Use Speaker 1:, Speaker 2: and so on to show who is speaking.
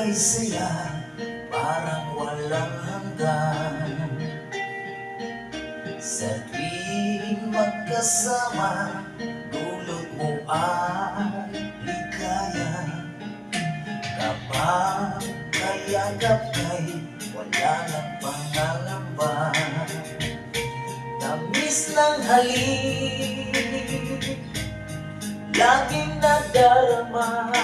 Speaker 1: ay saya, parang walang hanggan. Sa tuwing magkasama, dulot mo ay ligaya. Kapag kayagap kay wala ng pangangamba, tamis ng halik laging nadarama.